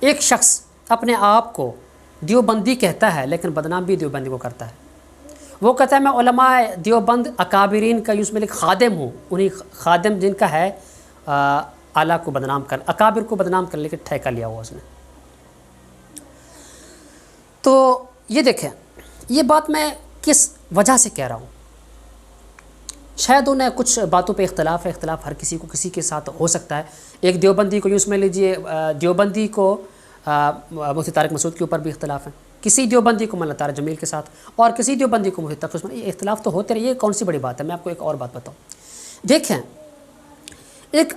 ایک شخص اپنے آپ کو دیوبندی کہتا ہے لیکن بدنام بھی دیوبندی کو کرتا ہے. وہ کہتا ہے میں علماء دیوبند اکابرین کا یوں میں خادم ہوں. انہی خادم جن کا ہے اعلیٰ کو بدنام کر اکابر کو بدنام کرنے کے ٹھیکہ لیا ہوا اس نے. تو یہ دیکھیں یہ بات میں کس وجہ سے کہہ رہا ہوں. شاید انہیں کچھ باتوں پہ اختلاف ہے. اختلاف ہر کسی کو کسی کے ساتھ ہو سکتا ہے. ایک دیوبندی کو یوں میں لیجیے دیوبندی کو مفتی طارق مسعود کے اوپر بھی اختلاف ہے. کسی دیوبندی کو مولانا طارق جمیل کے ساتھ اور کسی دیوبندی کو مفتی تقی عثمانی. یہ اختلاف تو ہوتے رہے. یہ کون سی بڑی بات ہے. میں آپ کو ایک اور بات بتاؤں. دیکھیں ایک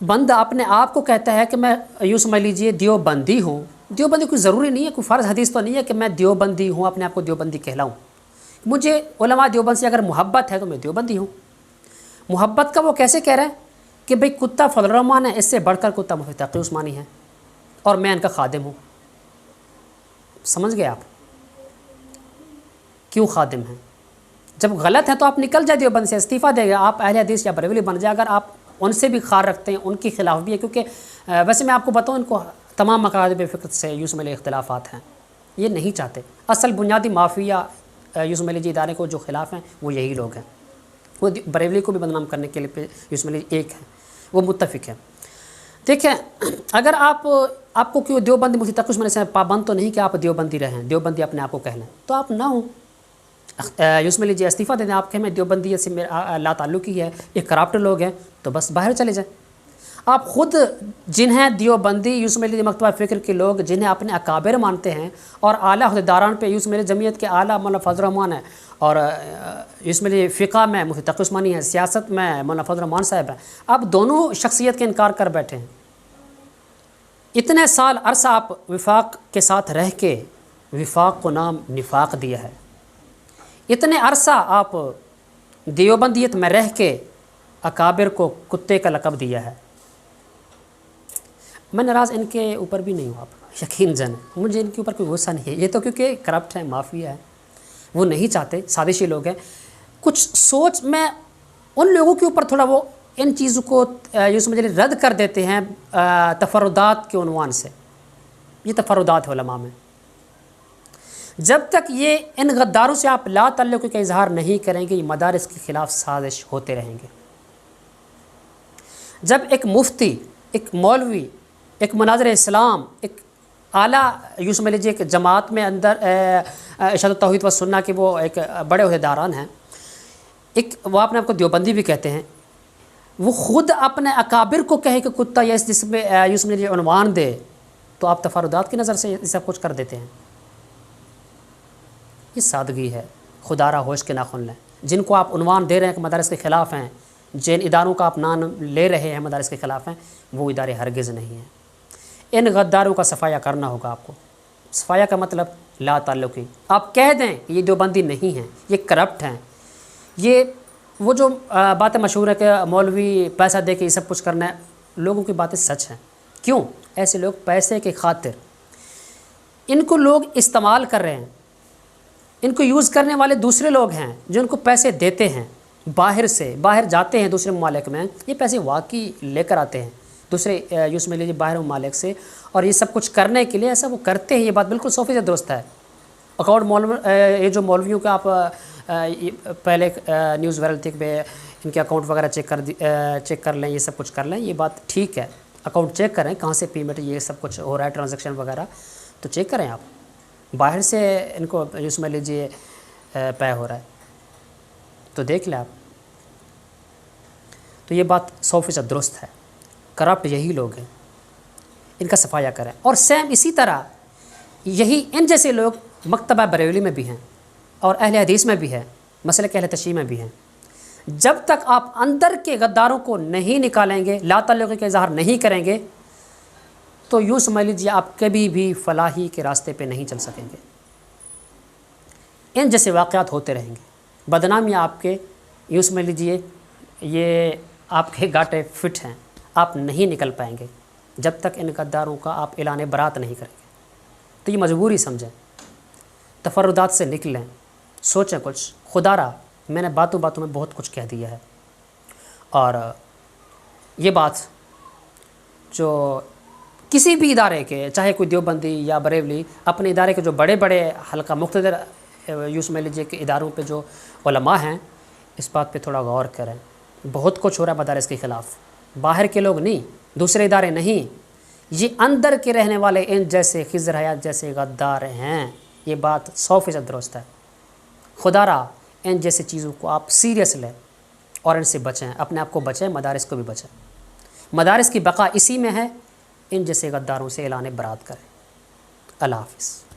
بندہ اپنے آپ کو کہتا ہے کہ میں یوں سمجھ لیجیے دیوبندی ہوں. دیوبندی کوئی ضروری نہیں ہے, کوئی فرض حدیث تو نہیں ہے کہ میں دیوبندی ہوں اپنے آپ کو دیوبندی کہلاؤں. مجھے علماء دیوبند سے اگر محبت ہے تو میں دیوبندی ہوں. محبت کا وہ کیسے کہہ رہا ہے کہ بھئی کتا فضل الرحمان ہے, اس سے بڑھ کر کتا مفتی تقی عثمانی ہے اور میں ان کا خادم ہوں. سمجھ گئے آپ کیوں خادم ہیں؟ جب غلط ہے تو آپ نکل جائے دیوبند سے, استعفیٰ دے گا, آپ اہل حدیث یا بریلوی بن جائے. اگر آپ ان سے بھی خار رکھتے ہیں ان کے خلاف بھی ہے, کیونکہ ویسے میں آپ کو بتاؤں ان کو تمام مکاتب فکر سے یوں سمجھ اختلافات ہیں. یہ نہیں چاہتے. اصل بنیادی مافیا یوں سمجھ لیجیے ادارے کو جو خلاف ہیں وہ یہی لوگ ہیں. وہ بریلوی کو بھی بدنام کرنے کے لیے یوں سمجھ لیجیے ایک ہے, وہ متفق ہیں. دیکھیں اگر آپ کو کیوں دیوبندی مفتی تقی عثمانی سے پابند تو نہیں کہ آپ دیوبندی رہیں, دیوبندی اپنے آپ کو کہہ لیں, تو آپ نہ ہوں. یوں سمجھ لیجیے استعفیٰ دے دیں. آپ کہیں میں دیوبندی سے میرا لا تعلقی ہے, یہ کرپٹ لوگ ہیں, تو بس باہر چلے جائیں. آپ خود جنہیں دیوبندی یوں سمجھ لیجیے مکتبہ فکر کے لوگ جنہیں اپنے اکابر مانتے ہیں اور اعلیٰ عہدیداران پہ یوں سمجھ لیجیے جمعیت کے اعلیٰ مولانا فضل الرحمان ہے اور یوں سمجھ لیجیے فقہ میں مفتی تقی عثمانی ہے, سیاست میں مولانا فضل الرحمان صاحب ہیں, آپ دونوں شخصیت کے انکار کر بیٹھے ہیں. اتنے سال عرصہ آپ وفاق کے ساتھ رہ کے وفاق کو نام نفاق دیا ہے. اتنے عرصہ آپ دیوبندیت میں رہ کے اکابر کو کتے کا لقب دیا ہے. میں ناراض ان کے اوپر بھی نہیں ہوں, آپ یقین جانیں مجھے ان کے اوپر کوئی غصہ نہیں ہے. یہ تو کیونکہ کرپٹ ہے, مافیا ہے, وہ نہیں چاہتے, سازشی لوگ ہیں. کچھ سوچ میں ان لوگوں کے اوپر تھوڑا وہ ان چیزوں کو یوں سمجھ لیجیے رد کر دیتے ہیں تفردات کے عنوان سے. یہ تفردات ہے علماء میں. جب تک یہ ان غداروں سے آپ لا تعلقی کا اظہار نہیں کریں گے, یہ مدارس کے خلاف سازش ہوتے رہیں گے. جب ایک مفتی, ایک مولوی, ایک مناظر اسلام, ایک اعلیٰ یوں سمجھ لیجیے کہ جماعت میں اندر ارشاد التوحید و سنہ کے وہ ایک بڑے عہدیداران ہیں, ایک وہ اپنے آپ کو دیوبندی بھی کہتے ہیں, وہ خود اپنے اکابر کو کہے کہ کتا یا اس جسم میں یوں سمجھ لیجیے عنوان دے, تو آپ تفردات کی نظر سے یہ سب کچھ کر دیتے ہیں. یہ سادگی ہے. خدا را ہوش کے ناخن لیں. جن کو آپ عنوان دے رہے ہیں کہ مدارس کے خلاف ہیں, جن اداروں کا آپ نام لے رہے ہیں مدارس کے خلاف ہیں, وہ ادارے ہرگز نہیں ہیں. ان غداروں کا صفایا کرنا ہوگا آپ کو. صفایا کا مطلب لا تعلقی. آپ کہہ دیں کہ یہ دیوبندی نہیں ہیں, یہ کرپٹ ہیں. یہ وہ جو باتیں مشہور ہے کہ مولوی پیسہ دے کے یہ سب کچھ کرنا ہے, لوگوں کی باتیں سچ ہیں. کیوں؟ ایسے لوگ پیسے کے خاطر ان کو لوگ استعمال کر رہے ہیں. ان کو یوز کرنے والے دوسرے لوگ ہیں جو ان کو پیسے دیتے ہیں. باہر جاتے ہیں دوسرے ممالک میں, یہ پیسے واقعی لے کر آتے ہیں دوسرے یوں سمجھ لیجیے باہر ممالک سے, اور یہ سب کچھ کرنے کے لیے ایسا وہ کرتے ہیں. یہ بات بالکل 100% درست ہے. اکاؤنٹ یہ جو مولویوں کے آپ پہلے نیوز وائرل تک پہ ان کے اکاؤنٹ وغیرہ چیک کر لیں, یہ سب کچھ کر لیں, یہ بات ٹھیک ہے. اکاؤنٹ چیک کریں کہاں سے پیمنٹ یہ سب کچھ ہو رہا ہے, ٹرانزیکشن وغیرہ تو چیک کریں آپ. باہر سے ان کو یوں سمجھ لیجیے پے ہو رہا ہے تو دیکھ لیں آپ. تو یہ بات 100% درست ہے. کرپٹ یہی لوگ ہیں, ان کا صفایا کریں. اور سیم اسی طرح یہی ان جیسے لوگ مکتبہ بریلوی میں بھی ہیں اور اہل حدیث میں بھی ہے, مسلک اہل تشیع میں بھی ہیں. جب تک آپ اندر کے غداروں کو نہیں نکالیں گے, لا تعلقی کا اظہار نہیں کریں گے, تو یوں سمجھ لیجیے آپ کبھی بھی فلاحی کے راستے پہ نہیں چل سکیں گے. ان جیسے واقعات ہوتے رہیں گے. بدنامی آپ کے یوں سمجھ لیجیے یہ آپ کے گاٹے فٹ ہیں, آپ نہیں نکل پائیں گے جب تک ان غداروں کا آپ اعلان برات نہیں کریں گے. تو یہ مجبوری سمجھیں, تفردات سے نکلیں, سوچیں کچھ. خدا را میں نے باتوں میں بہت کچھ کہہ دیا ہے, اور یہ بات جو کسی بھی ادارے کے، چاہے کوئی دیوبندی یا بریلوی، اپنے ادارے کے جو بڑے بڑے حلقہ مقتدر یوں سمجھ لیجیے کہ اداروں پہ جو علماء ہیں، اس بات پہ تھوڑا غور کریں۔ بہت کچھ ہو رہا ہے مدارس کے خلاف، باہر کے لوگ نہیں، دوسرے ادارے نہیں، یہ اندر کے رہنے والے ان جیسے خضر حیات جیسے غدار ہیں۔ یہ بات 100% درست ہے۔ خدا را ان جیسے چیزوں کو آپ سیریس لیں اور ان سے بچیں، اپنے آپ کو بچیں، مدارس کو بھی بچیں۔ مدارس کی بقا اسی میں ہے، ان جیسے غداروں سے اعلان برات کریں۔ اللہ حافظ۔